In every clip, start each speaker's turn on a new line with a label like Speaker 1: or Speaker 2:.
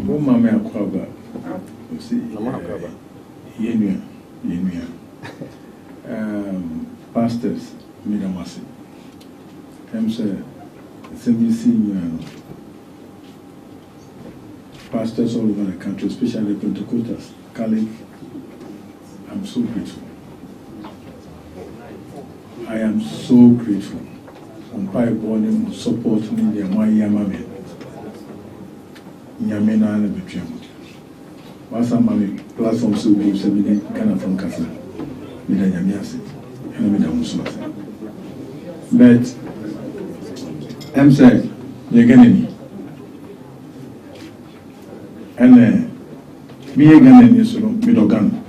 Speaker 1: Mama Aquaba. You see, Yenu. Pastors, Midamasi. I'm sir, senior pastors all over the country, especially Pentecostals, Catholic. I'm so grateful. I am so grateful. On Bible supporting the Yamame. Yamena and the Betram. What's a mommy platform so good, 7 Ghana from Casa, with a Yamiasi, and with a Muslim. But I'm saying, you're getting and me again is Midogan.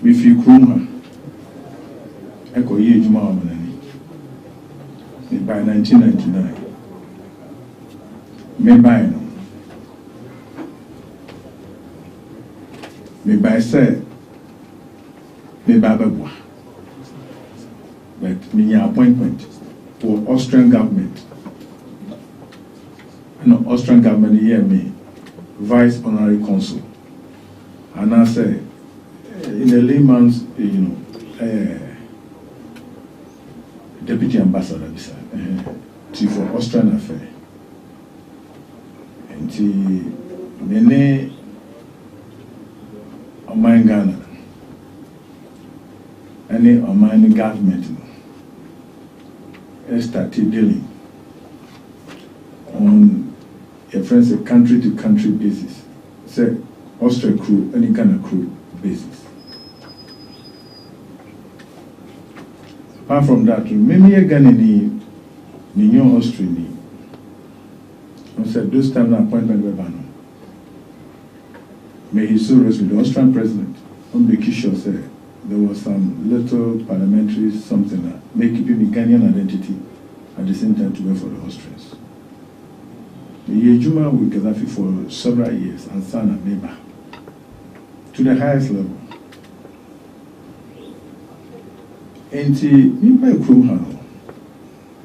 Speaker 1: If you Kruma, Echo Ye Juma by 1999. Me by say, me Bababua. But me appointment for Austrian government. No, Austrian government hear me, Vice Honorary Consul. And I say, in a layman's, Deputy Ambassador, for Austrian affair. And many of my Ghana, any of my government, started dealing on a friend's country to country basis. Say, Austrian crew, any Ghana crew basis. Apart from that, maybe a Ghanaian New Australia. I said, those time appointment with Bano. May he so rest with the Austrian president. On the Kisho said there was some little parliamentary something that may keep him a Ghanaian identity at the same time to work for the Austrians. The Yejuma with Gaddafi for several years and Sana Meba to the highest level. And me by Kruhano.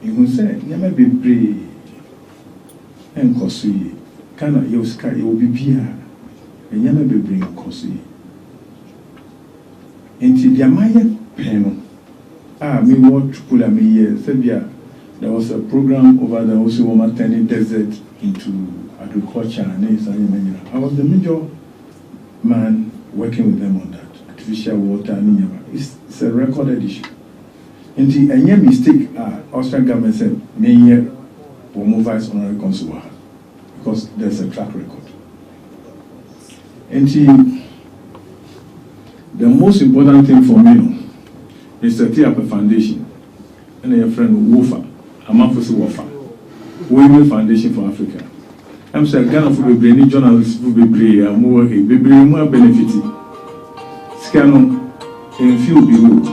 Speaker 1: You say, you may be brave and costly. Can I use sky? You will be beer and you may be bring costly. And the Amaya Peno. Me what pull a me here. Sebia, there was a program over there also woman turning desert into agriculture and I was the major man working with them on that. Artificial water and it's a recorded issue. And any mistake, Austrian government said, may year or move Vice Honorary Consul because there's a track record. And the most important thing for me is to set up a foundation. And a friend Wofa, a Mafusi Wofa, Woyome Foundation for Africa. I'm saying Ghana for the any journalists will be brave, more benefiting. Scano in few behold.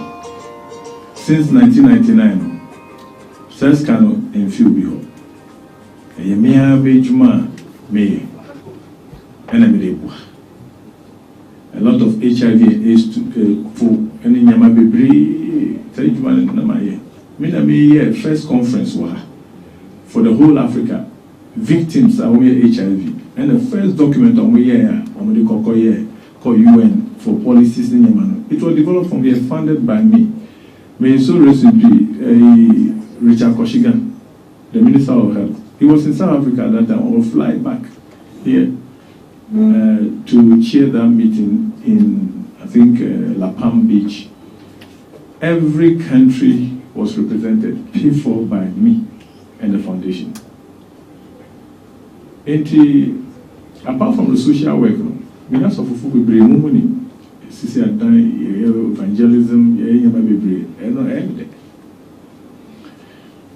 Speaker 1: Since 1999, since Kano and few behold. A Yamia Bejuma may enemy. A lot of HIV and AIDS for any Yamabe, Tajuman and Namaye. Mina first conference for the whole Africa. Victims are HIV. And the first document on the called UN for policies in Yemen. It was developed from here, funded by me. May so recently Richard Koshigan, the Minister of Health. He was in South Africa at that time. I will fly back here to chair that meeting in, I think, La Palm Beach. Every country was represented, paid for by me and the foundation. And apart from the social work, we have some food we bring money. Evangelism,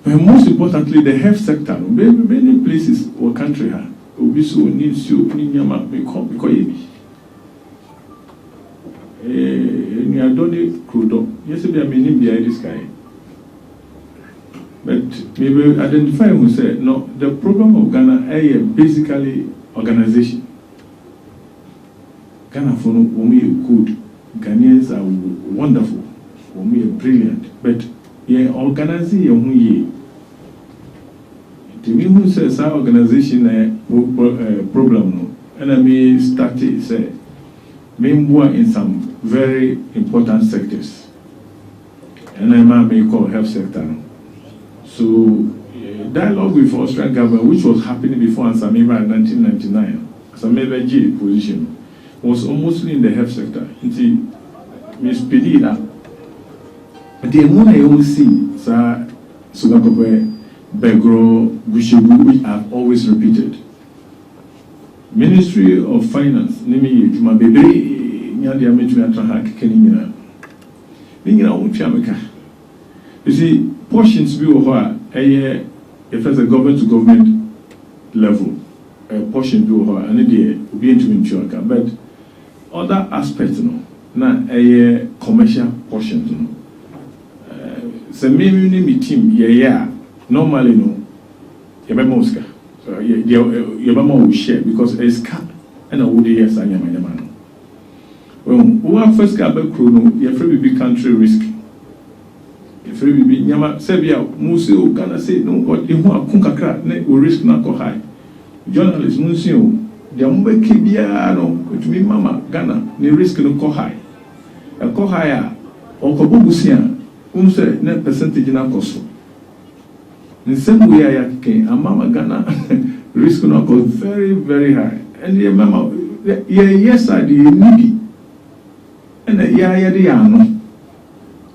Speaker 1: but most importantly, the health sector. Many places or country will be so needs you because I don't crude. Yesterday, I mean, behind this guy. But maybe identify who said no. The program of Ghana is basically organization. Ghana for we good. Ghanaians are wonderful. We are brilliant. But yeah, organizing your The me who says our organization problem no, and I may start to say me in some very important sectors, and I may call health sector. So dialogue with Austrian government, which was happening before Ansamiba in 1999, Ansamiba G position, was almost in the health sector. Until Miss Pedida, the moon I always see, Sir Sugakobe, Begro, Bushebu, which I've always repeated. Ministry of Finance, Nimi, Juma Bebe, Nyadia Mitria Trahak, Kenina. You see, portions be over if there's a government to government level, a portion be over, and it will be into Inchuaka. But other aspects, no, na a commercial portion, no. So maybe team, yeah, normally no, Yabamoska. So Yabama will share because it's cut and a woody yes, I am a man. Well, who are first got back chrono, your free big country risk. If we be Yama Sebia, Museo, Ghana say no, or in one Kunkakra, will risk not go high. Journalists, Museo, the Umbe Kibiano, to me, Mama, Ghana, they risk no go high. A go higher, or Kobusian, Unse, net percentage in our cost. In the same way, I came, and Mama Ghana risk not go very, very high. And the Mama, yes, I did needy. And the Yayadiano.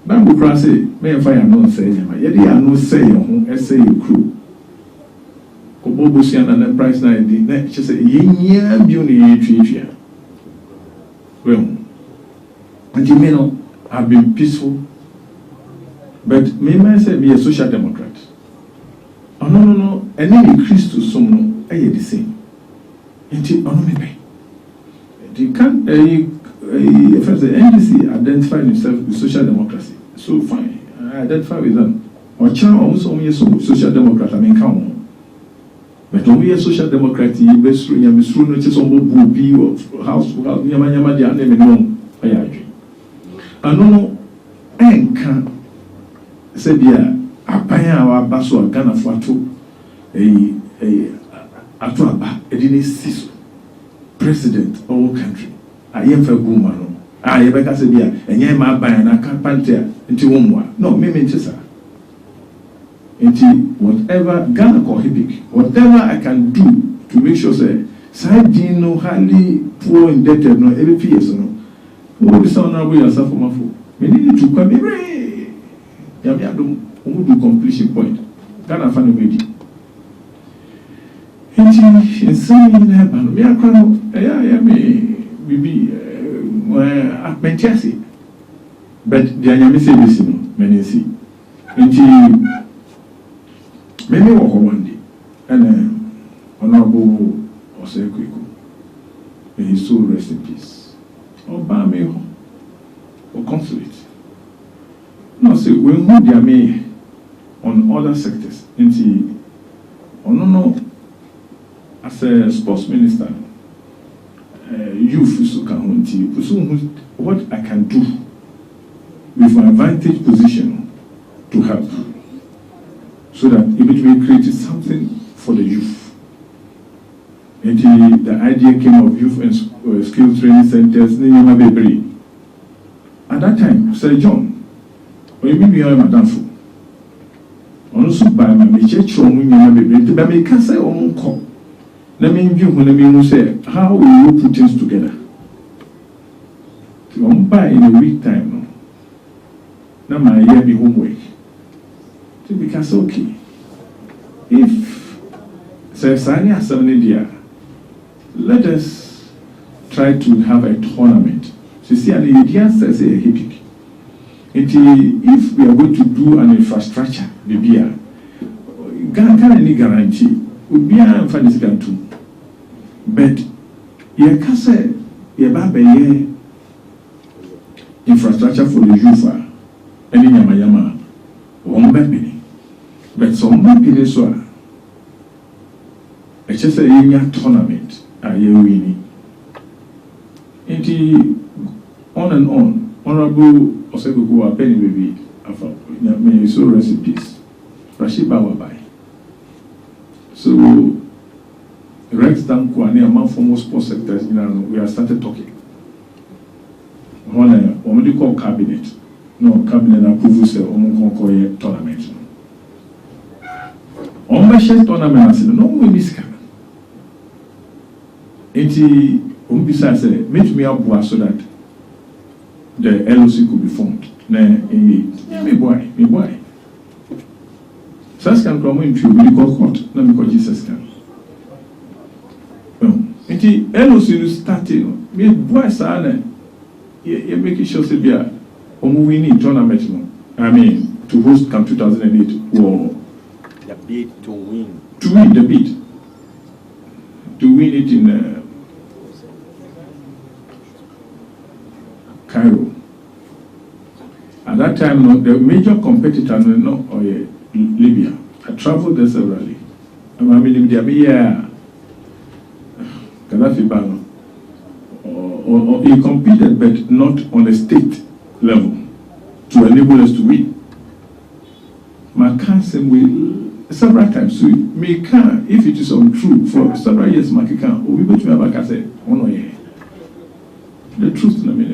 Speaker 1: Bible class say, may fire no say, yet I no say, essay crew. Kobobusian and the price 90, she said, ye beauty tree. Well, and you may not have been peaceful, but may say be a social democrat. Oh, no, and then increase to some no, the same. Until on me. You can't, first the NDC identified himself with social democracy. So fine, I identify with them. Or China also only a social democrat, I mean, come on. But when we are social democrat, you best through your misrule, not just on Booby or house, Yama, their name alone. I agree. I know, and can't say, yeah, a paya or basso, a Ghana for two, a didn't see president of our country. I am for woman. I ever said, yeah, and yeah, my buy and I can't panter into one. No, me Manchester. Into whatever Ghana call Hibik, whatever I can do to make sure, say, side no highly poor indebted, no every PS, no. Who is honorable yourself for my food? We need to come here. Yamiadum, who do completion point. Ghana fan ready. Insane in heaven. Me, I can't, me, Mentiasi. But the Anyami say this, many see. Maybe walk one day, and Honorable Osekuiku, may his soul rest in peace. Or Bameo, or consulate. No, say, we move their may on other sectors. No, as a sports minister, youth what I can do with my vantage position to help, so that it will create something for the youth. And the idea came of youth and skill training centers. At that time, Sir John, when you are Madame Fu, also by my church from women, but me can say on call. Let me view when we say, how will you put things together? To buy in a week time, now my year be homework. So because okay, if Sanya Assembly, let us try to have a tournament. So see, and the idea says a hippie. If we are going to do an infrastructure, maybe can't any guarantee would be an fantasy too. But you can say you infrastructure for the youth and in Yamayama one baby. But some baby so it's just a tournament are you winning. On and on. Honorable Osekuku Penny baby, may you so rest in peace. Rashid Bawabai. So Rex Danko and among foremost sports sectors, we have started talking. When we call cabinet, no cabinet approves the tournament. On my share tournament, I said, no, we miss can. Besides, make me up so that the LOC could be formed. Me boy. SAS can come into medical court, not because Jesus can. LOC starting, me boy, sir, you make sure to be a winning tournament. I mean, to host Camp 2008 or
Speaker 2: the bid to win.
Speaker 1: To win the bid. To win it in Cairo. At that time, the major competitor Libya. I traveled there severally. I mean, Gaddafi Bano. Or he competed, but not on a state level to enable us to win. My cousin will several times. So me can, if it is untrue, for several years, my can, we go to me back and say, oh no, yeah. The truth is not me.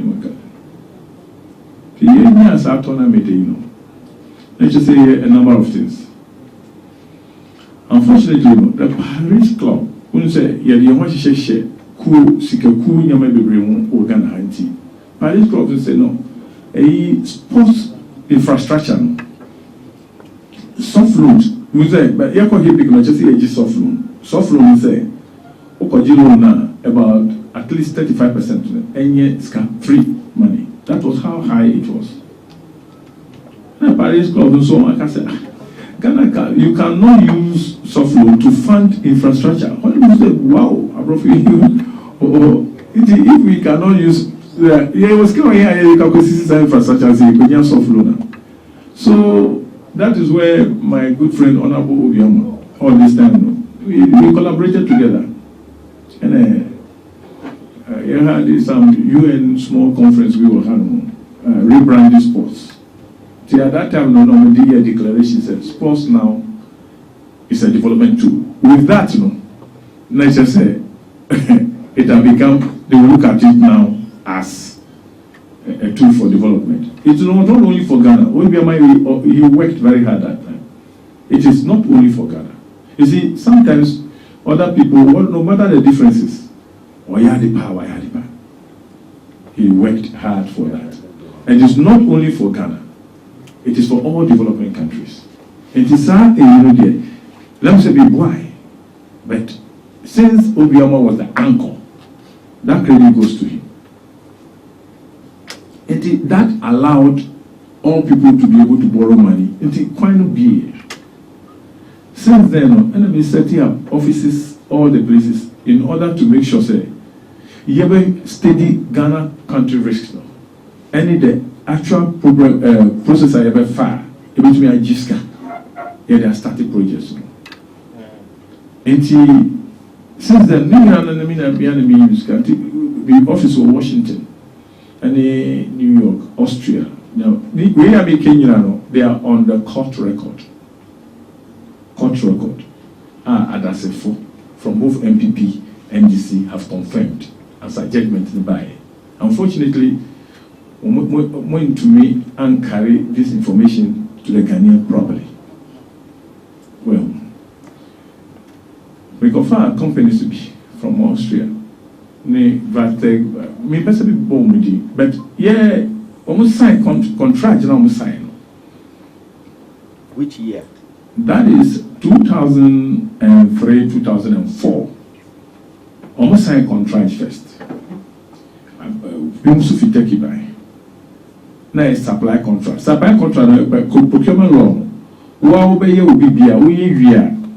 Speaker 1: The year as our tournament, let's just say a number of things. Unfortunately, the Paris club, when say, yeah, the one share, cool, sika cool, yama be bring organ hanti. Paris club will say, no, a sports infrastructure, soft loan, we say, but you can't hear because just say a soft loan. Soft loan, we say, Okajilo na about at least 35%, and yet free money. That was how high it was. And Paris club and so on, I say, Ghana, you cannot use soft loan to fund infrastructure. When you say, wow, if we cannot use, it was coming here, you can consider infrastructure as a soft loan. So that is where my good friend Honorable Woyome, all this time, we collaborated together. And you had some UN small conference we were having, rebranding sports. See, at that time, the Normandy declaration said sports now is a development tool. With that, let's just say it has become, they look at it now as a tool for development. It's not only for Ghana. He worked very hard that time. It is not only for Ghana. You see, sometimes other people, no matter the differences, he worked hard for that. And it's not only for Ghana. It is for all developing countries. It is let me say why. But since Woyome was the anchor, that credit goes to him. That allowed all people to be able to borrow money. It quite be. Since then, enemy setting up offices all the places in order to make sure say you have a steady Ghana country risk. Any the actual program process I ever far, able to be a GISCA. Yeah, they are starting projects. And since then, the office of Washington and New York, Austria. Now, they are on the court record. Adasefo from both MPP and NDC have confirmed as a judgment by. Unfortunately, when to me and carry this information to the Ghanaian properly. Well, we got far companies to be from Austria. Me personally bomb but yeah, almost sign contract almost sign.
Speaker 2: Which year?
Speaker 1: That is 2003, 2004. Almost sign contract first. We must fit take by. Now supply contract. Supply contract procurement law. Wa obey you be bia we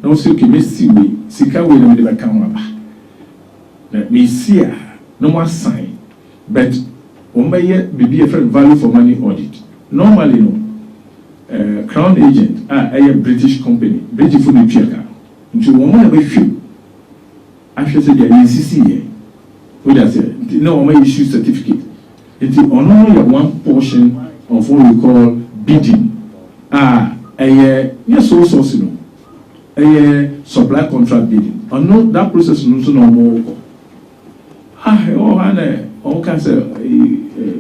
Speaker 1: now say okay, me see we sika we na me dey come ba. Na me see no more sign. But obey be a value for money audit. Normally no crown agent a British company, British food checker. Into one way show. I should say they NCC here. What does it? No, I issue certificate. It's only one portion of what we call bidding. Yes, so a supply contract bidding. I know that process no more. All can say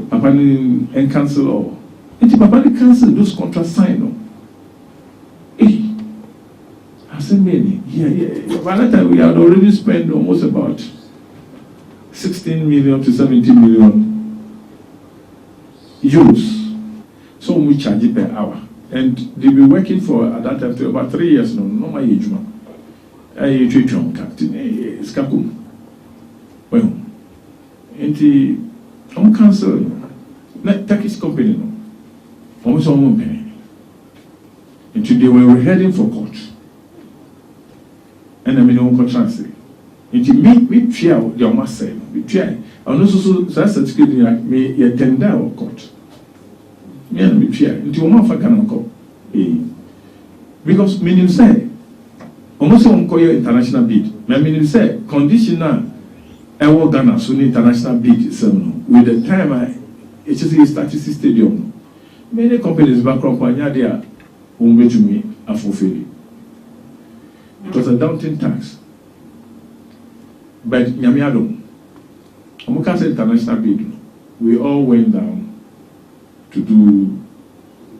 Speaker 1: Papa ni cancel or it's Papa ni cancel those contracts signed. I said many. Yeah. By that time we had already spent almost about 16 million to 17 million euros. So we charge it per hour. And they've been working for at that time about 3 years now. No my age man. I treat you it's kakum. Well, and I'm cancel. Not Turkish company no. Almost on penny. And today we were heading for court. And I mean on contract. And me try the almost say. We try. And also so that's certificate me attend our court. Me and me try. Into one of can go. Because meaning say almost on call international bid. Meaning say conditional I work Ghana so international bid with the time it's just a statistics stadium. Many companies background there won't to me a fulfill. It was a daunting task. But Nyamiado, Omukase international bid, we all went down to do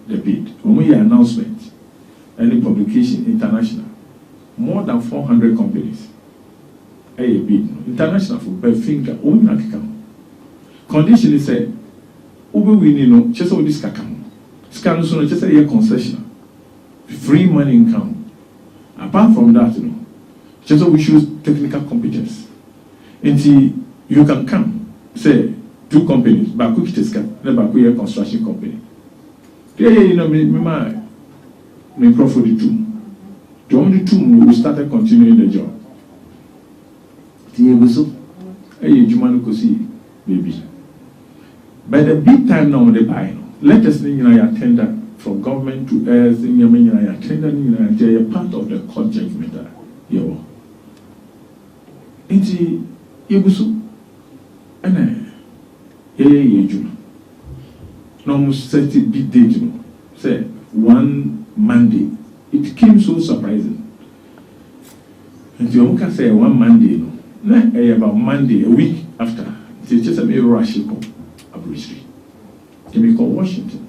Speaker 1: the bid. When we announcement, any publication international, more than 400 companies. A bid international for Belfinga, only account. Condition is said, Uber winning, just all this cacam. Scan soon, just a year concession. Free money income. Apart from that, just we choose technical competence. Until you can come, say, 2 companies, Baku Kiteska, the Baku construction company. Yeah, me profit the 2. The only 2 we started continuing the job. Baby. By the big time now they buy, let us know tender from government to us, tender they are part of the court judgment. Inti Yebusu and Juma. No almost 30 big date, say 1 Monday. It came so surprising. And you can say 1 Monday, about Monday, a week after, it's just a mere rush abridged. They call Washington.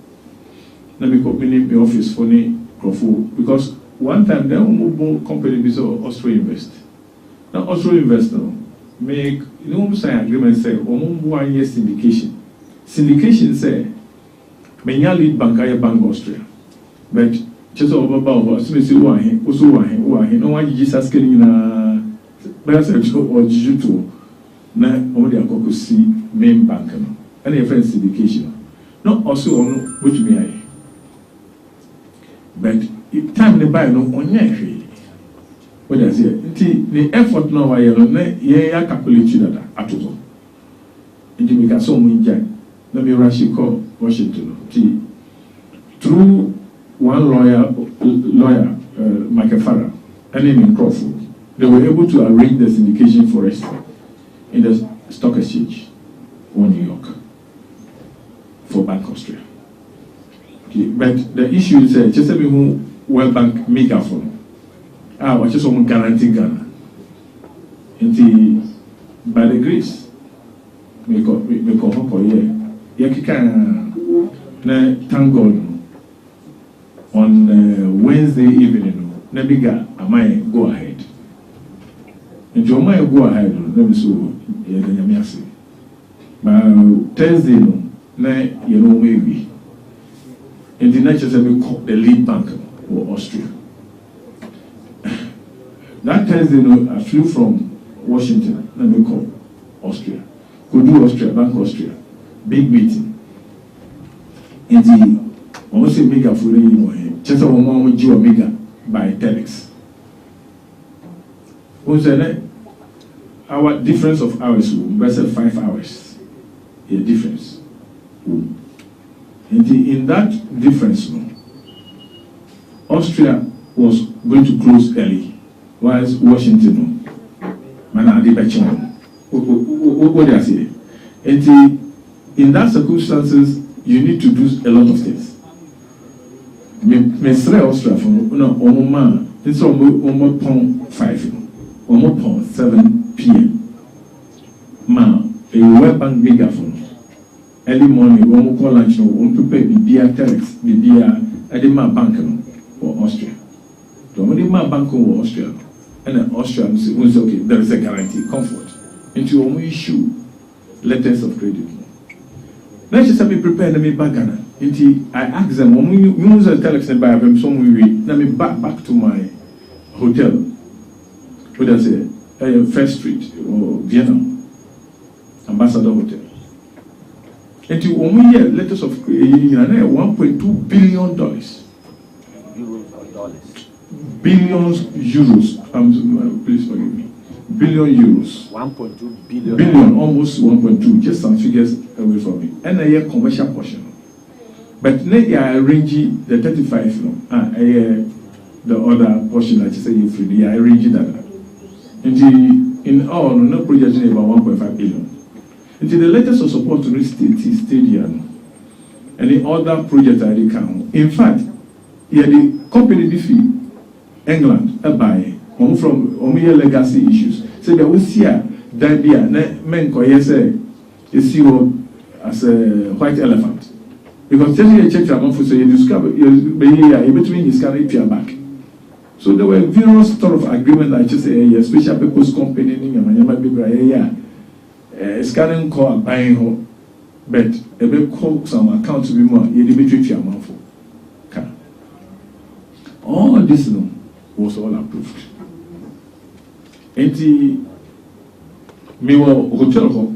Speaker 1: Let me go in the office for the Crawford because one time they mobile company is Austro Invest. Now Austro Invest make sign agreement say 1 year syndication. Syndication say many lead bank Austria. But just over as soon as you want also no one Jesus can but or digital na only a coco see main bank and a friend syndication. Not also on which me I. But if time they buy no on what I say, the effort now I calculate that at all. And make us so many jack. Let me rush call Washington. Through one lawyer, Michael Farah, and then in Crawford. They were able to arrange the syndication for us in the stock exchange in New York for Bank Austria. Okay, but the issue is just who World Bank make up for. What just someone guarantee Ghana. Until by the grace, we call for thank God on Wednesday evening, Nebiga, I might go ahead. And you might go ahead, let me see. But Thursday, maybe. And the next is the lead bank for Austria. That Thursday, I flew from Washington, let me call Austria. Could do Austria, Bank Austria. Big meeting. And the almost a mega for you, just a woman with you mega by telex. Our difference of hours will be 5 hours. A difference. And in that difference, Austria was going to close early, whilst Washington, what do I say? And in that circumstances, you need to do a lot of things. Austria from This is almost 5, almost 7 p.m. Ma, a web bank megaphone. Early morning, one call lunch, one prepare BBA telex, BBA, Edema Bank or Austria. The only my bank or Austria, and then Austria was okay, there is a guarantee, comfort. Into only issue letters of credit. Let's just have me prepare me back. Until I ask them, when we use a telex and buy them, some way, let me back to my hotel. What I say, First Street or Vienna, Ambassador Hotel. Until when we hear letters of $1.2 billion.
Speaker 2: Euros or dollars?
Speaker 1: Billions euros. Please forgive me. Billion euros.
Speaker 2: 1.2 billion.
Speaker 1: Billion, almost 1.2. Just some figures away from me. And a year commercial portion. But now you are arranging the 35, the other portion that you say you free. You are arranging that. In all, no project is about 1.5 billion. Until the letters of support to the stadium and the other projects I count. In fact, yeah, the company fee England buy from legacy issues. So there was here that there men say you see as a white elephant. Because just you check your for say you discover you between his carry peer back. So there were various sort of agreement like just say a special purpose company in Yamama scanning call buying home, but a big call some account to be more you between your mouth. All this was all approved. And me hotel home,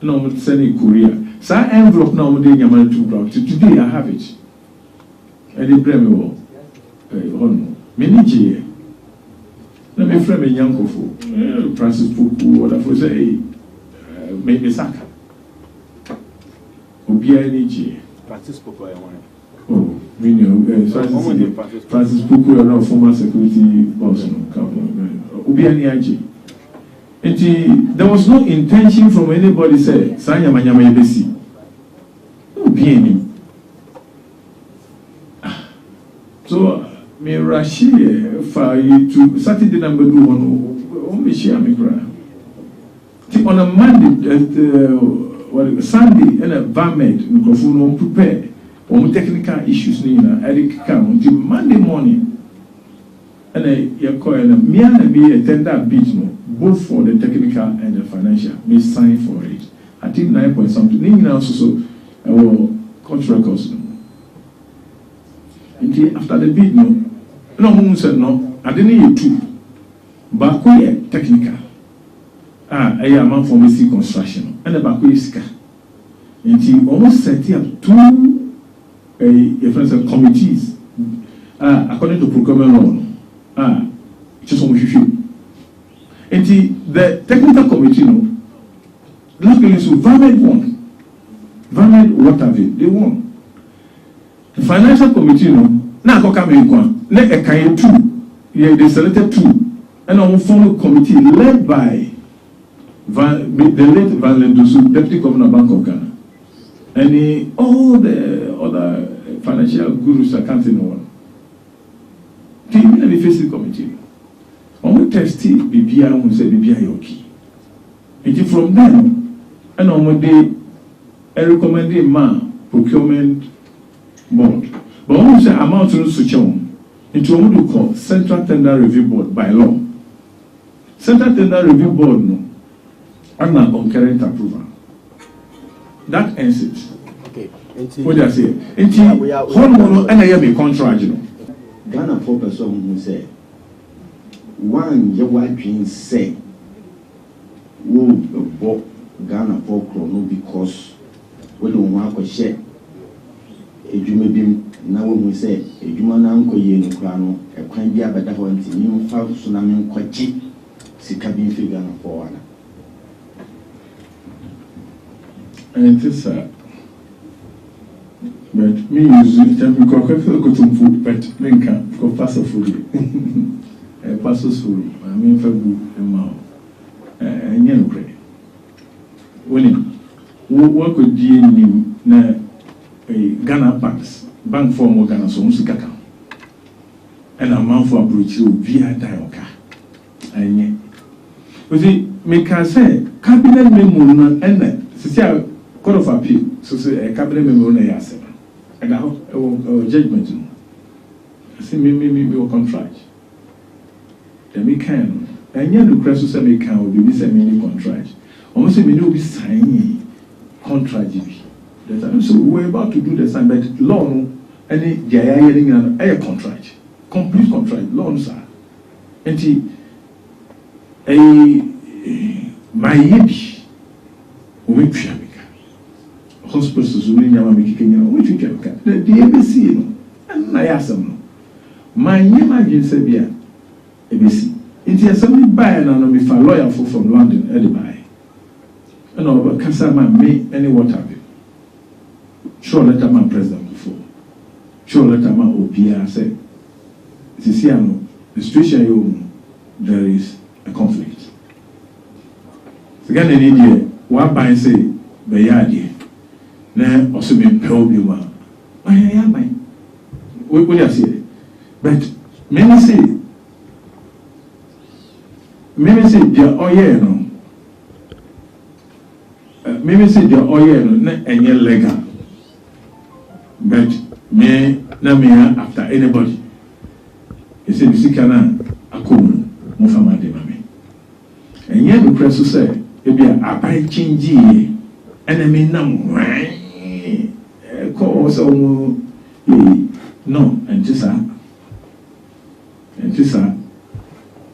Speaker 1: no sending Korea. So envelope now today I have it. And the premier many let me frame a young for Francis Puku, what I say, maybe Saka. Obiani
Speaker 2: Francis Puku, I want.
Speaker 1: Oh, Francis Puku, a former security boss. Obiani. There was no intention from anybody say, Sanya Manyama Yabesi. Obiani. So, me Rashi for you to Saturday number 2 only share me cry. On a Monday, Sunday, and a varmint, microphone prepare. Technical issues Eric come until Monday morning. And you're calling me and me a tender bid both for the technical and the financial. Me sign for it. I think 9 point something. Also our court records. Until after the bid no one said no, I didn't need two. But we technical. I am a for missing construction. And the Baku is until almost set up two committees according to procurement law. Just on and the technical committee luckily so Varmed what have it? They won. The financial committee now come in one. Let a kind two. Yeah, they selected two. And on form a committee led by the late Van Lendosu, Deputy Governor Bank of Ghana. And all the other financial gurus are counting on. Team and the facing committee. On testy BBI who said BBI Yoki. And from them, and on day a recommended procurement board. But when we say amount to switch on into what we call Central Tender Review Board by law. Central Tender Review Board and a concurrent approval. That ends it.
Speaker 2: Okay.
Speaker 1: What do I say? And I have a contract.
Speaker 3: Ghana for person who say one your white dream say who bought Ghana for chrono because we don't want to share a jumabim now when we say a jumananko yen crano a can be a better one to new five tsunami quachi sikabi figure for one.
Speaker 1: And it is but me use it and we go to food, but Linka for pass of food. A pass of food, I mean, for good and mouth. And yellow credit. When what could you name a Ghana banks, bank form or Ghana so Musicaka? and a man for approach you via Dioka. And you see, me can say, cabinet memo and the Court of Appeal, so say a cabinet memo na yase. And now, judgment. I say, me will contract. Then we can. And yet, the press say me can, will be sending contract. Almost say, me will be signing contract. So we're about to do the same, but law, any hearing a contract, complete contract, law, sir. And my yebi, we try. Hospitals will make which we can. The ABC, and I ask them. My name again said, yeah, ABC. It is somebody buy and I'm a lawyer from London, Edinburgh. And over Kasama may any water bill. Sure, let my president before. Sure, let my OPR say, Siciano, the situation there is a conflict. Again, in India, what by say, Bayadi. Na also be proud you are. I am. What do you say? But many say, the oil no. Many say the oil no, and you're legal. But me, na me after anybody. You say, this can a cool, Mufama de Mame. And yet the press will say, if you are by changing, and I mean, no, call so no, and this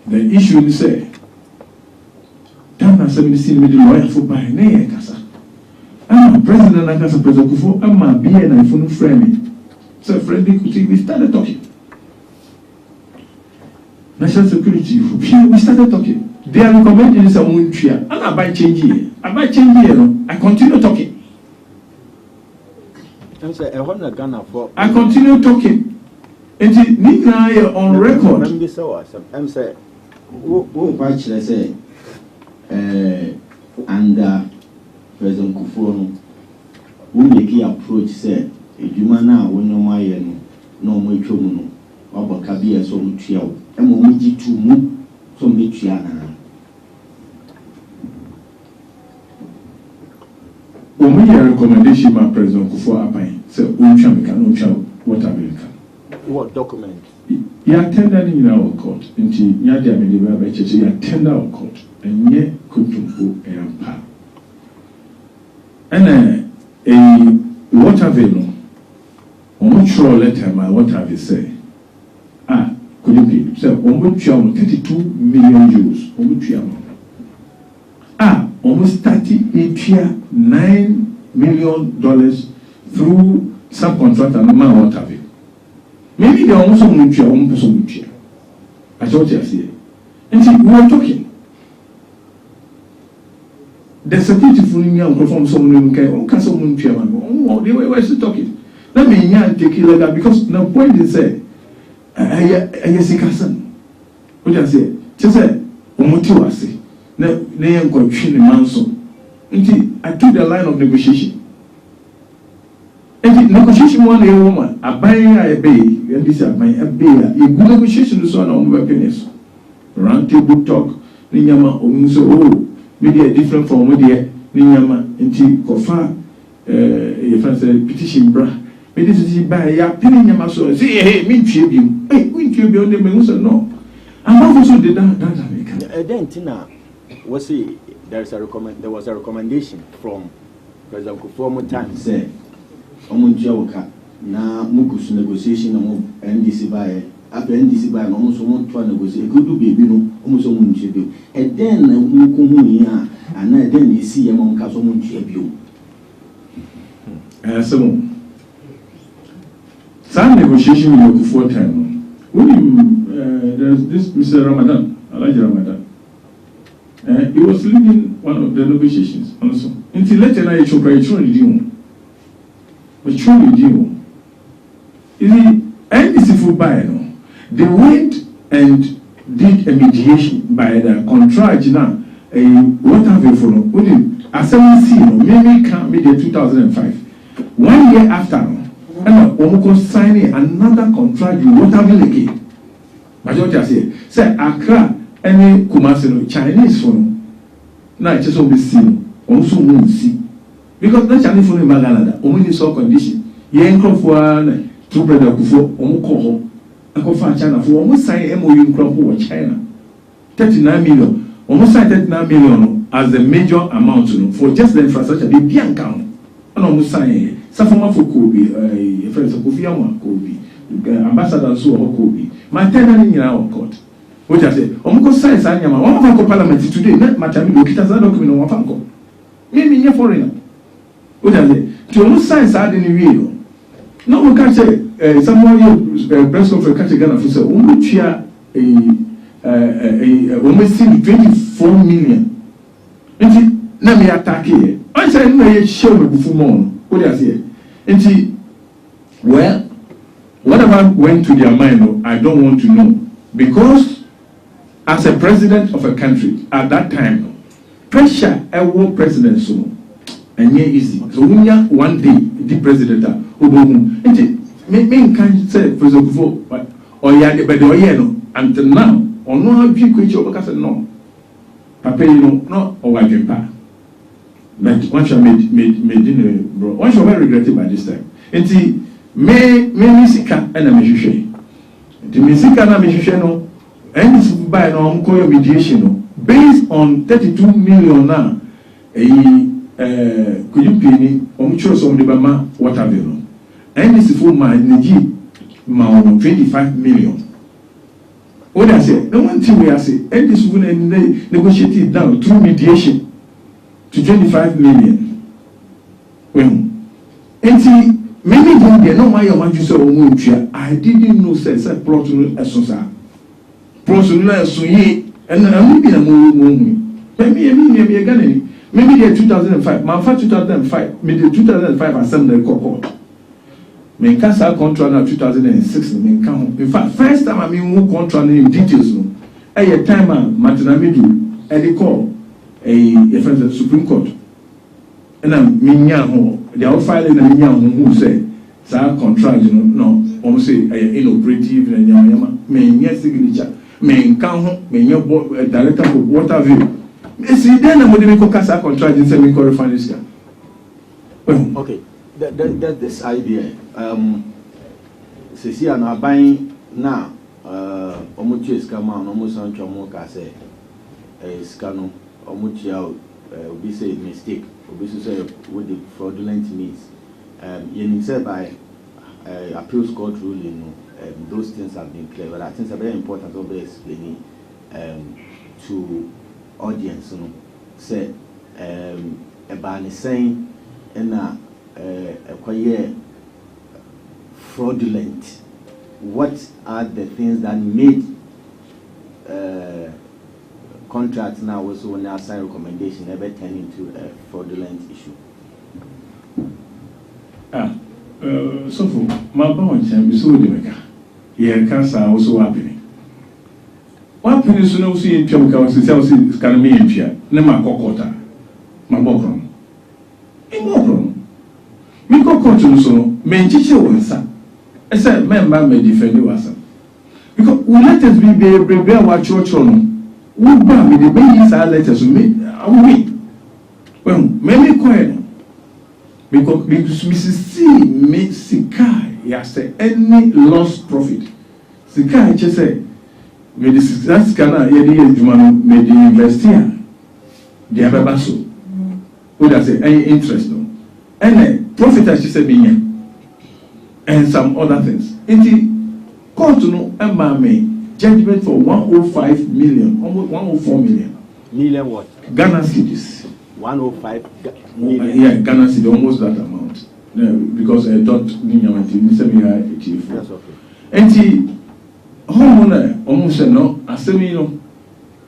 Speaker 1: the issue is say, Tana 17 with the lawyer for by Nayakasa. I'm a president and as a president before I'm a beer and I phone friend. So, friendly could we started talking. National security, we started talking. They are recommending someone to and I buy change here. I continue talking. I continue talking. And Nina on record.
Speaker 3: I'm saying, what I say, and President Kufuor, we make the approach, say, if you man now, when no my no more trouble, or Kabia so much, and we need to move some Michiana.
Speaker 1: When we hear recommendation, my President Kufuor Apai, say,
Speaker 2: what document?
Speaker 1: You are tendering in our court, until Yadia Mediba, you are tender our court, and yet could to a power. And a water veil, on which letter my water will say, could you be? So, on which you are 32 million Jews, on which you are almost 38 $9 million through subcontract and my water veil. Maybe they are also mutual. I thought you see. And see, we are talking. The security for me and perform someone who can someone chairman. They were still talking. Let me take it like that because the point is say, I see cousin. What I say? Just say, Omotiwasi. Nay got chin in Manson. I took the line of negotiation. And the negotiation one a woman, a buyer, a bay, and this is my bear. A good negotiation is on our weapons. Round table talk, Ninyama, so, maybe different from what the Ninyama, and T. Kofa, your friend said, petition bra. Maybe this is by ya pinning your so say, hey, mean tribune. Hey, we tribune the Mensa no. I'm also did that.
Speaker 2: Then Tina was there was a recommendation from President Kufuor time.
Speaker 3: Say, Omunjawaka, now Mukus negotiation and NDC by after NDC by almost one to negotiate. Could be almost a moon tribune. And then Mukumunia, and then you see among Casomun tribune.
Speaker 1: Some negotiation with Kufuor time. There's this Mr. Ramadan, Elijah Ramadan. He was leading one of the negotiations also. Until later, I truly do. But truly do. Is it NDC for buy? They went and did a mediation by the contract now. A water veil for a 7C, maybe can't be the 2005. 1 year after, and Omoko signing another contract with water veil again. what you say. Say Accra any Kumasi no Chinese phone. Na it just be seen. Also won't see. Because the Chinese phone in Magalada, only saw condition. Yen crop for two brother Kufo, Omuko. I go find China for almost sign MOU crop for China. 39 million. Almost sign 39 million as the major amount for just the infrastructure. They be account. And almost sign. Safoma for Kobe, a friend of Kofi Yama Kobe, ambassador so Kobe. My tenant in our court. What I say, Omko signs Anyama, one of our parliament today, not Matami, look at that document on Wapanko. Maybe a foreigner. What I say, to almost signs are in the real. No one can say, someone press conference catch a gun of himself, almost 24 million. And now me attack here. I say, no, show me before more. What do I say? And see, well, whatever went to their mind, I don't want to know. Because as a president of a country, at that time, pressure a war president so and yeah easy. So when you one day the president and me can say president or yeah but no until now or no how you quit your because no papa you know no or I can pa. But once you made dinner, bro. Once you're very regretted by this time. And see, me musica and a musician. The musica and a musician, and this by no mediation based on 32 million now. Could you pay me? Choose on the Bama water bill. And this is for my energy, 25 million. What I say, the one thing we are saying, and this will negotiate it down through mediation. To 25 million. Well, and see, many of them know why I want you say, I didn't know, say, plot no essence. Plot no so ye, and I'm maybe a movie. Maybe the 2005, my first 2005, maybe 2005 assembly court. Me cancel contract now 2006. Me count. In fact, first time I mean who contract in details. No, at a time Matinamidu, and they call. A friend of the Supreme Court. And I'm Minyaho, they are filing a Minyaho who say, Sir, contract, you know, no, almost say, inoperative and Yama, may yes signature, may count, may your director for water view. See, then I'm going to make a contract in semi refineries.
Speaker 2: Okay, that's this idea. Cecilia, now buying now, almost is come on, almost on Chomoka say, a scano. Omuchia we say mistake, we say with the fraudulent means. You said by appeals court ruling, those things have been clear. But I think it's very important to be explaining to audience. Say about saying and quite fraudulent. What are the things that made contracts now also when they sign recommendation ever turn into a fraudulent issue?
Speaker 1: So for my bound time is so the yeah, cancer also happening. What happens to know see in chemical cells can be in fear, never cockota, my bokrom. In bokrom, me cockota so, men teach you one son. I said, member may defend you as because we let us be bear what church on. Who brought me the babies are letters to me? Well, many coin because Mrs. C made Sikai, yes, any lost profit. Sikai just say, may the success scanner, may the investor, the other so. Would I say any interest? No, and profit as she said, and some other things. In the court, no, and my judgment for 105 million, almost 104 million.
Speaker 2: Million what?
Speaker 1: Ghana cedis.
Speaker 2: 105 million.
Speaker 1: Yeah, Ghana cedis, almost that amount. Because I don't need your money. That's
Speaker 2: okay.
Speaker 1: And the homeowner almost no, I say, you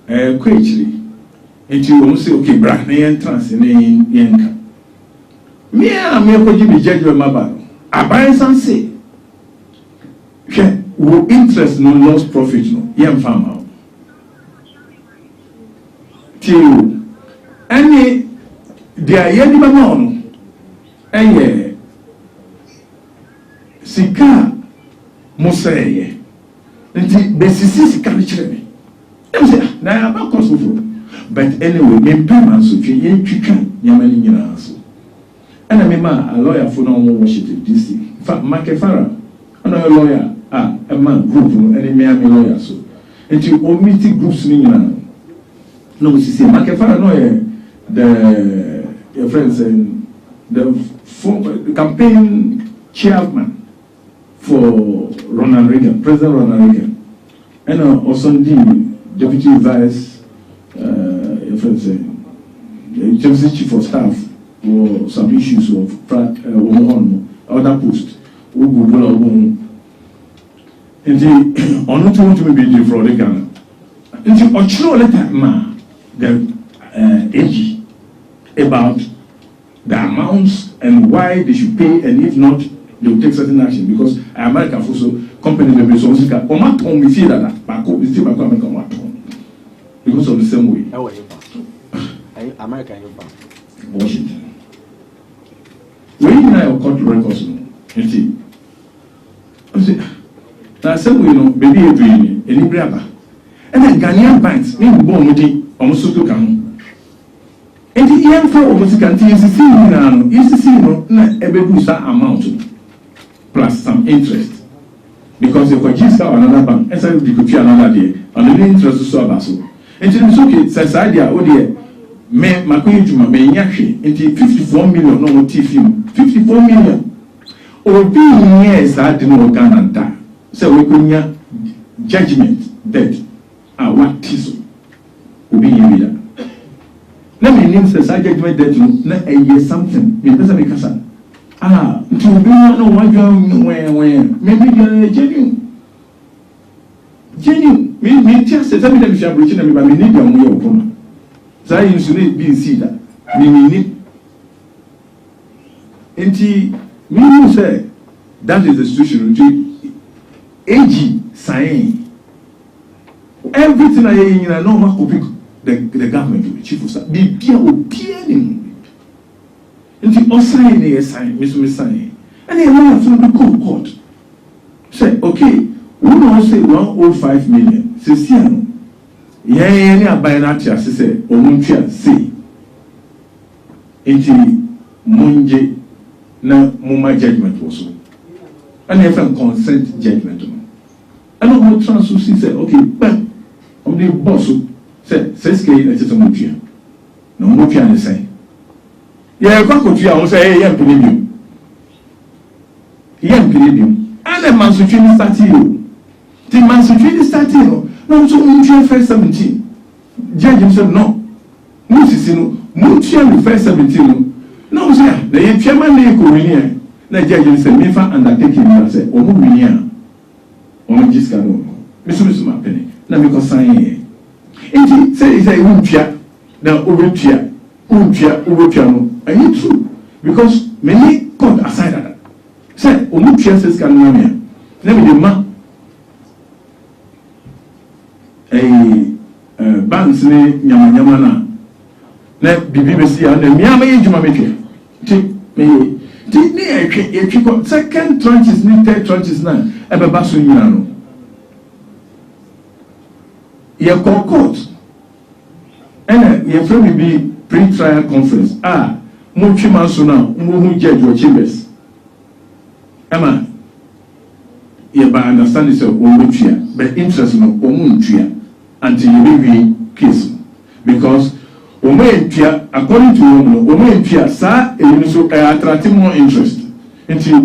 Speaker 1: know, quickly. And you almost say, okay, brand new entrance in Yanka. Me, I'm going to be judged by my battle. I buy some say. Who interest no lost profit no yam farm out till any dia yedi mama no sika museye nti besisi ka chire me say na aba cost for but anyway me payment so twi ye twitwa nyama ni nyina so ana me ma a lawyer for no mo Washington DC Makefara ana lawyer a man group no any me lawyer so nti o meeting groups ni nyina no we see Makefara no the your friends and the campaign chairman for Ronald Reagan, President Ronald Reagan, and also the deputy vice, your friends, the chief of staff for some issues of other post. And the on to be defrauded Ghana. And the Ochro letter the age about the amounts and why they should pay, and if not, they will take certain action because America also company may be so we feel that back still back America because of the same way.
Speaker 2: America
Speaker 1: Washington. When I court records, you see, now same way, maybe any brother, and then Ghanaian banks, maybe born almost to come. And the year for almost can't see na ebedu sa amount plus some interest because you could just another bank and so you could pay another day and the interest so about so. And it's okay, says idea, oh dear, me makoyi juma me nyahwe into 54 million no TV 54 million. Obi yes that no Ghana so we could judgment debt what tiso obi yemi let me name the judgment debt na a year something me pesa me kasa nti obi no wadwa maybe genuine me tia se tell me dem share bridge na me ba me need am ye okono say you should be see that me need nti me say that is the situation nti ag sign everything I hear no ma copy the government chief of staff be pia ni nti o sign na sign me sign and e ma from the court say okay we don't say 105 million say see no yeah ni abai na tia say omuntwa say nti munje na muma judgment also and if consent judgment no and no transfer say okay but on the boss say SK na tete motua na motua ne say yeah kwa kotua won say yeah mpinibium and the man switching starting the man switching starting no so motua first 17 judge said no musisi no motua the first 17 no say na ye chairman na ko wini na judge say me fa undertaking na say o mo wini a o mo jiska no misu ma pene na me ko sign here inti say untua na obetua no and it's true because many court aside that say omutua says can no me na me ma banks ni nyama na bibi besi ya na miama yejuma metwe ti ni etwe second tranches ni third tranches na ebeba so nyina no ye court and ye friend be pre-trial conference mo twima so na mo hu judge or chambers ama ye ba understand say o mo twia but interest no o mo ntwia until you be case because o mo ntwia according to o mo ntwia sa e so attract more interest until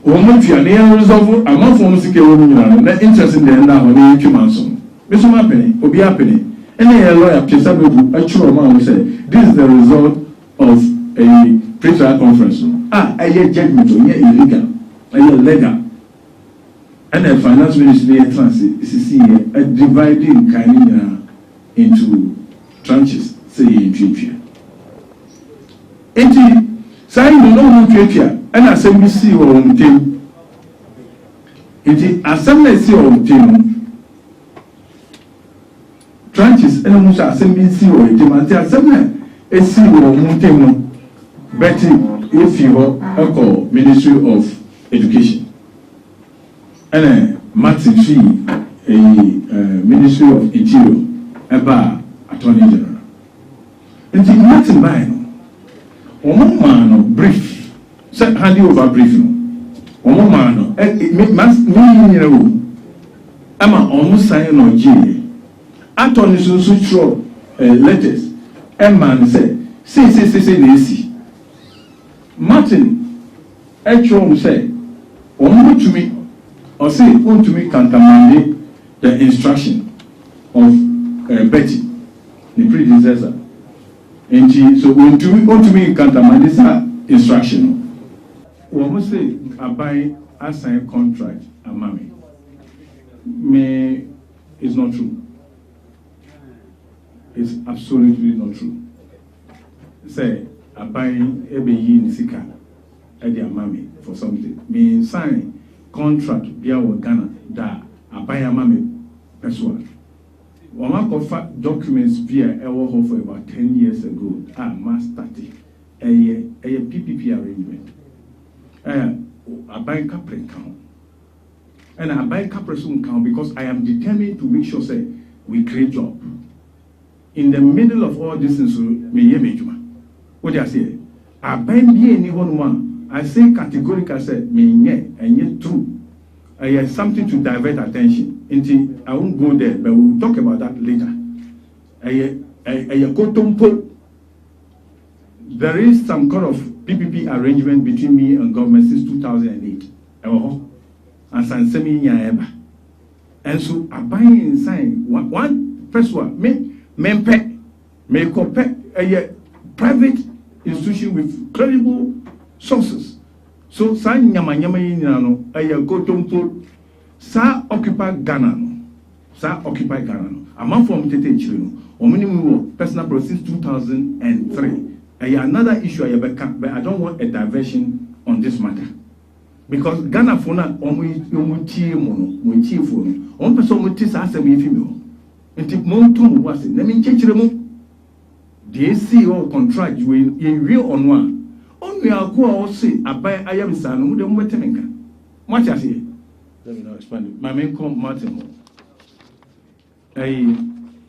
Speaker 1: o mo ntwia na resolve amount for no sike o nyina na interest in the na ho na twima so Mr. Mapene, Obi Apene, any lawyer, Pisabu, actual man will say, this is the result of a pre-trial conference. A year judgment, a year illegal, a year legal. And the finance ministry is a dividing kind into tranches, say in future. And sign no future, and assembly see or on team. It assembly see or team. Tranches and almost assembly see or a assembly a see or mountain Betty if you Ministry of Education and Martin fee Ministry of Interior about Attorney General. And the Martin Bino, man brief, set handy over briefing. Man, it must mean I'm almost signing on G. Attorney so letters. Man said, say, Martin, H.O. said, to me, or say, to me, countermand the instruction of Betty, the predecessor. And so, to me, countermand this instruction. We must say, I buy a sign contract, a mammy. Me, it's not true. It's absolutely not true. Say, I buy every year in Sika, at their mammy for something. Me sign contract, be our Ghana, da, I buy a mammy, person. One of documents via our home for about 10 years ago, mass study, a PPP arrangement. I buy a capital count. And I buy a capital count because I am determined to make sure, say, we create job. In the middle of all this, what do I say? I buy me anyone. I say categorically, I said, and yet true. I have something to divert attention. Until I won't go there, but we'll talk about that later. There is some kind of PPP arrangement between me and government since 2008. And so I buy inside one first one, me compare a private institution with credible sources. So sa nyama no go tompo sa occupy Ghana no. Sa occupy Ghana no. Among from tete chire no. Omini personal process 2003. Another issue but I don't want a diversion on this matter. Because Ghana for na omutie mo no, mo chief no. On person mo ti sa asem yifi me ho. Nti mo to mo wase na me nchechire mo. The CEO contract you in real on one. We are going to say, I buy I am son, who don't wait a minute. Much as he. Let me not expand. My main come Martin. A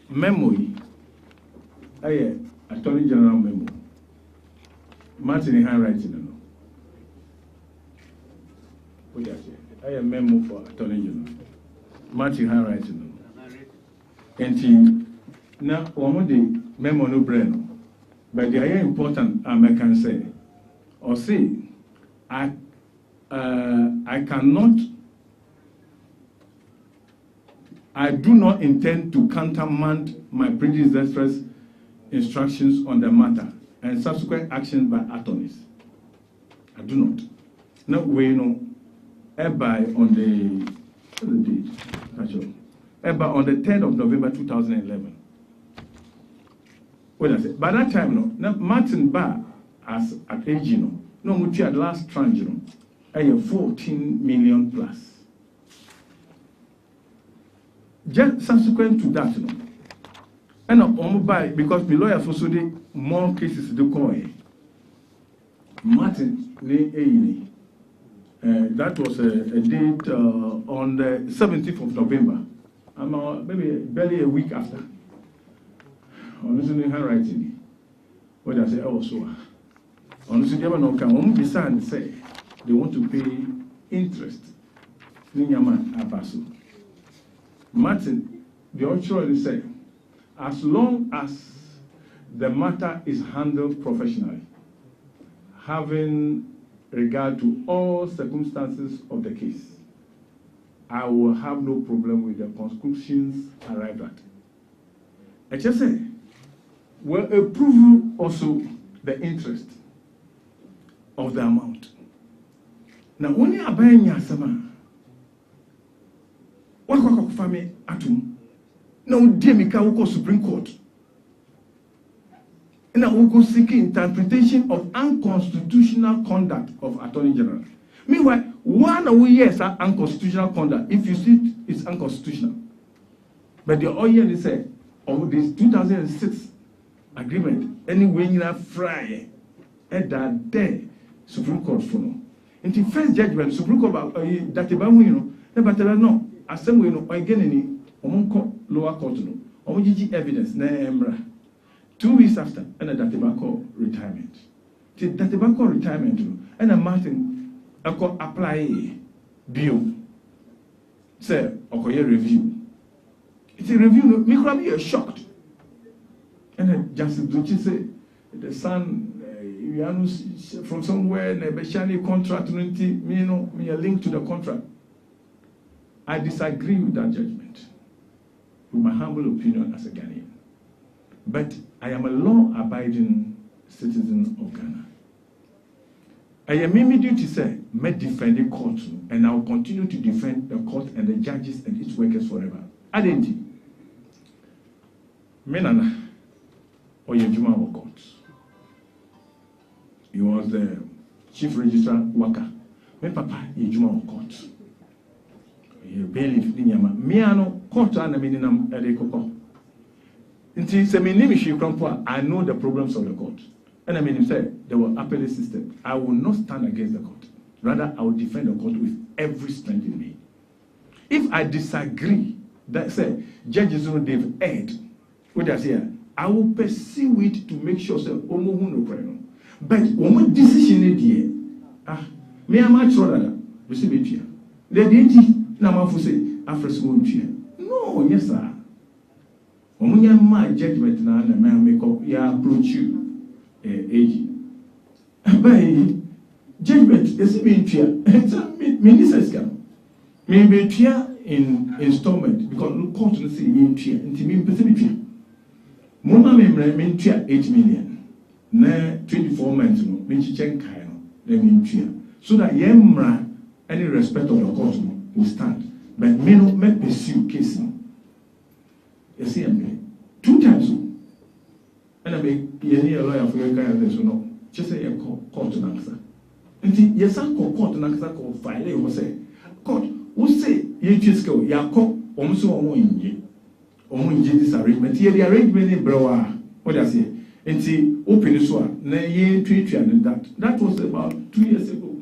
Speaker 1: memory. A Attorney General memo. Martin in handwriting. What I say? I am memo for Attorney General. Martin handwriting. And now, one day, memo no brain. But they are important, I can say. Or say, I do not intend to countermand my predecessor's instructions on the matter and subsequent actions by attorneys. I do not. No way, no. By on the on the 10th of November 2011. What I say? By that time, no, Martin Barr as at age, no, we at last tranche, I have 14 million plus. Just subsequent to that, and on by because the lawyers also did more cases to call. Martin, that was a date on the 17th of November. Maybe barely a week after. On listening handwriting, what I say, also. Honestly, they want say they want to pay interest. Martin, the authority said, as long as the matter is handled professionally, having regard to all circumstances of the case, I will have no problem with the conclusions arrived at. I just say, will approve also the interest of the amount. Now, when you are buying your sama, what family atum? Now, dear Mika will go Supreme Court. And now we go seeking interpretation of unconstitutional conduct of Attorney General. Meanwhile, 1 year is unconstitutional conduct. If you see it's unconstitutional. But the OEL said, of this 2006 agreement, anyway, you are fry at that day. Supreme Court for no. In the first judgment, Supreme Court that no. assembly no again any lower court no GG evidence na emra 2 weeks after and that tobacco retirement that tobacco retirement no and a Martin apply bill say okoye review it's a review me probably shocked and then Justice Duchi say the son from somewhere in a Beshani contract me a link to the contract. I disagree with that judgment, with my humble opinion as a Ghanaian. But I am a law-abiding citizen of Ghana. I am in my duty say, me defend the court, and I will continue to defend the court and the judges and its workers forever. Identity. Menana, or Yejuma of court. He was the chief registrar worker. My papa, Yejuma of court. Bailiff Ninyama. Miano court and Minam Edekoko. Until I know the problems of the court. And I mean, he said there was appellate system. I will not stand against the court. Rather, I will defend the court with every strength in me. If I disagree, that say judges know they've erred, what I say, I will pursue it to make sure say no problem. But when decision is here, me am much rather receive it here. The deity na say after school here. No, yes sir. When my judgment na make up, ya approach you. Age. By judgment, is being clear. Ministers can. Maybe clear in installment because look court to see me clear. Into me specifically. Mama mean clear 8 million. Na 24 months no. Me chichen kai no. Then mean clear. So that yemra any respect of the court no will stand. But me no me pursue case no. You see me 2 times no. And I make a lawyer for your kind of this, no. Just say a court to answer. And yes, I call court and answer call file. They will say, court, who say you just go, ya call almost on ye. On this arrangement. Here the arrangement in Brower. What I say? And see, open this one. Na ye treat and that. That was about 2 years ago.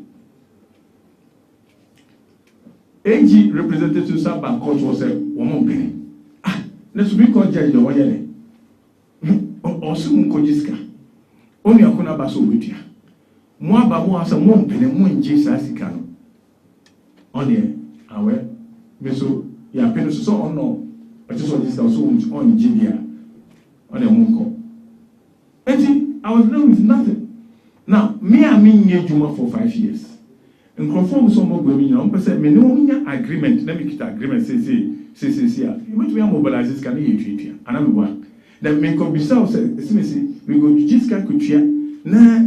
Speaker 1: AG representative Saba court was a woman penny. Let's be called judge the 1 year. Osum Kojiska. Only akuna baso wetia. Mwaba mo asa mo mpene mo nje sa sika no. Onye awe meso ya pene so ono. Ati so this so on Jibia. Onye munko. Enti I was there with nothing. Now me I mean Juma for 5 years. In conform so mo gbe mi na person me no nya agreement na me kita agreement say. You might be mobilize this can you treat here. And I'm work. Then me come beside say we go to Jiska Kuchia na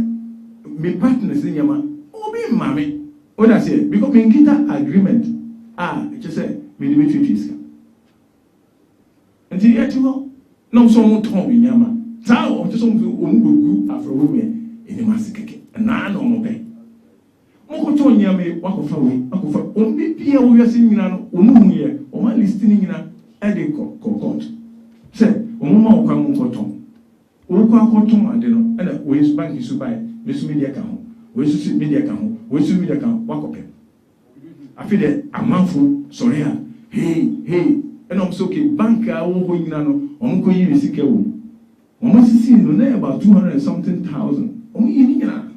Speaker 1: me partners in Yama obi mame what I say because me get agreement just say me the treat Jiska until yet you no so mo ton in Yama sao just so go after we in masikeke na no mo be mo ko ton Yama wakofa we akofa obi bia wo yasi nyina no omu ye o ma listening nyina e dey court say Omuma okwamu koton. Okwa koton ade no na we bank isu buy, me su media ka ho. We su media ka ho. We su media ka wakopem. Afi de amanfo sorry a. Hey. And I'm so okay bank a wo ho nyina no, omko yi risike wo. Omo sisi no na about 200 and something thousand. Omo yi nyina.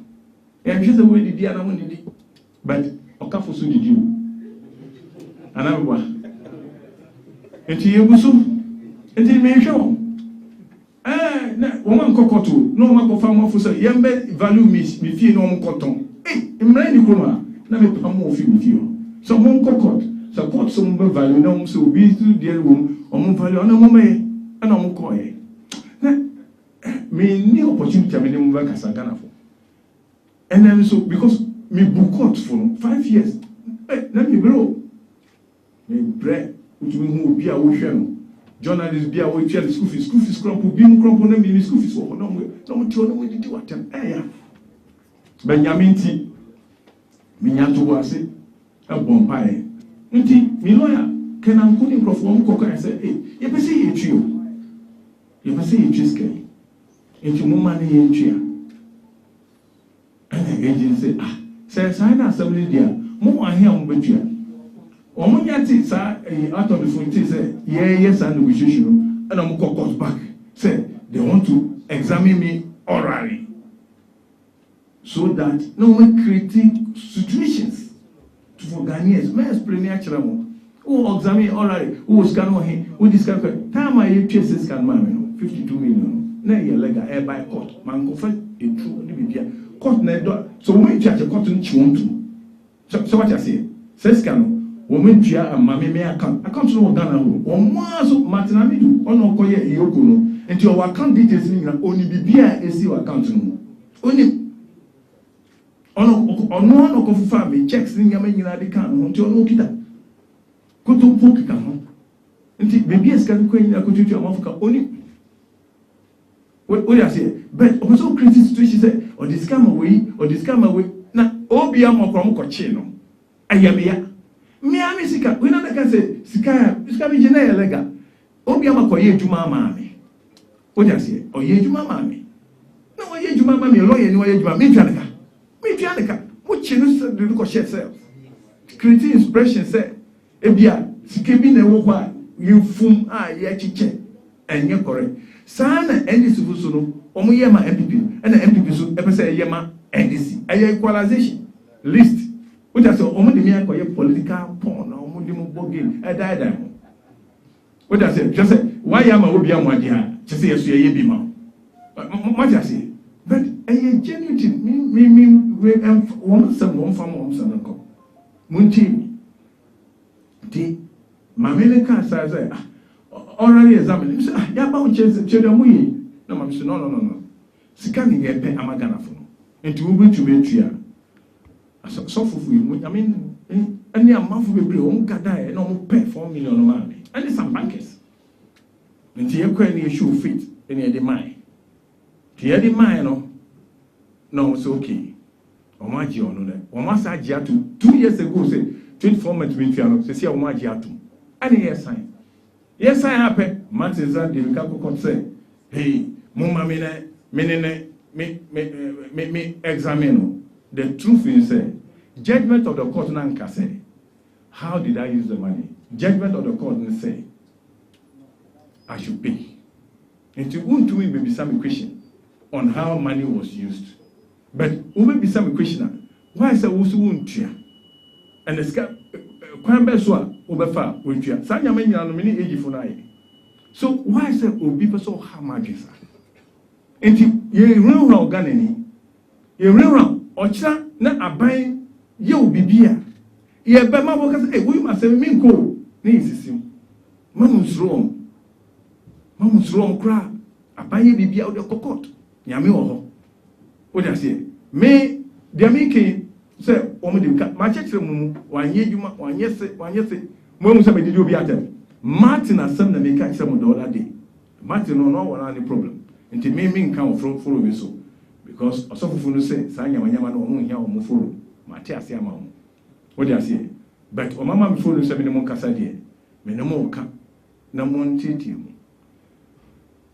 Speaker 1: E hwe se we didi ana mo didi. But okafo so didi wo. Anabwa. Enti yebuso Enti me show. Na woman kokoto, no ma ko fam of say yembe value me fie no mkoton. Imra ni kroma na me pam of fie. So mon kokot, support some value na so be to deal wom, on value na mo me na mo ko e. Na me ni opportunity me dem work as Ghana for. And then so because me bookot for 5 years. Na me bro. Me bre, which me who be a wo hwe no. Journalists be away to school fees crumple, beam crumple, and be school fees for no we did what them. Benjamin T. Minyato was it a bombay. Me lawyer can I put in from coca and say, hey, you can see it you. You can see it just gay. Into more money in chair. And the agent said, says I know somebody there. More I hear on with you. Omunyati sa out of the phone say yes and negotiation and I'm court back. Say they want to examine me orally. So that no one creating situations for Ghanaians. May I explain actually? Who examine orally? Who scan on him? Who this kind of time I hear scan man 52 million. Na ye lega air by court. Man go find a true Libya. Court na do. So when judge court no chiwontu. So what I say? Says scan. Women tia and mammy may account. Account no Ghana ho. O mo so Martina midu. Ono koye iyoko no. Enti your account details ni na oni bibia esi your account no. Oni ono ko fufa me checks ni nyama nyina de kan ho nti ono kita. Koto poki kan ho. Enti bibia ska ko nyina ko tutu amafuka oni. What you say? But also creating situation say or this scam away na obia mo krom ko chi no. Ayameya. Me ami sika we na can say sika mi jina elega obia makoye adwuma ma me o ja se oye adwuma ma me na oye adwuma ma me lawyer ni oye adwuma me twaneka mo chi no se de ko share self creating inspiration say ebia sika bi na wo kwa you fum ye chiche enye correct sana NDC so no omo ye ma MPP na MPP so e pese ye ma NDC aye equalization list. Which I said, Omo de me political porn, Omo de mo bogin, I died. What I said, just say, why am I obi amwadia? Just say yes, ye be ma. What I say, but a genuine me one son uncle. Munti, the Mamelica says, already examined. Ya bound children, no, Mamma, no. Scanning a pen amagana phone. And to move to Metria. So for I mean, any amount of people won't gather no pay 4 million money. And some bankers. And the equity issue fit in the mine. The mine, no, it's okay. Omaji on that. Omasa Giatu 2 years ago said 24 months with Fiano, say Omajiatu. And yes, sign. Yes, I happen. Martin Zan, the Capo say, hey, Mumma me examine. The truth is, judgment of the court can say, how did I use the money? Judgment of the court will say, I should pay. And to me may be some question on how money was used. But who may be some question, why is a won't cheer? And the scam, Quambeswa, Obefa, will cheer. Sanya many are many age for night. So why is it will be so how much is that? And you run around Ganani, you run around. Ocha na aban ye obibia ye be ma wo ka say we ma say minko na isisim mamu srom kra aban ye bibia o de kokot nyame wo ho o ja say me de amike say o mo de ka ma chekere mu wanye djuma wanye se mo mu say me didi obi atem Martin asem na me ka say mo the other day Martin no wala any problem nti me nka o follow me so. Because Osofufu no say, Sanya no one here on Mufuru, Matias Yamam. What do I say? But O Mamma Mufuru said, Minimum Cassadier, Minimum Cap, no one titium.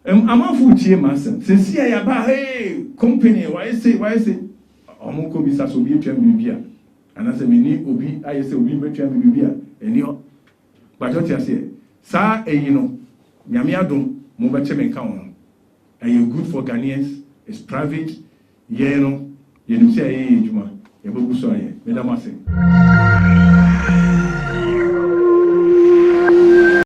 Speaker 1: I'm a fool, Master. Since I about hey, company, why say, Omoko Bisa so be a Bibia. And as a mini Obi, I say, we bet you Bibia, and you. But what I say, Sa, you know, Yamiadum, Mobachem count. Are you good for Ghanaians? It's private. You know, you say, Juma, you so I, Madam.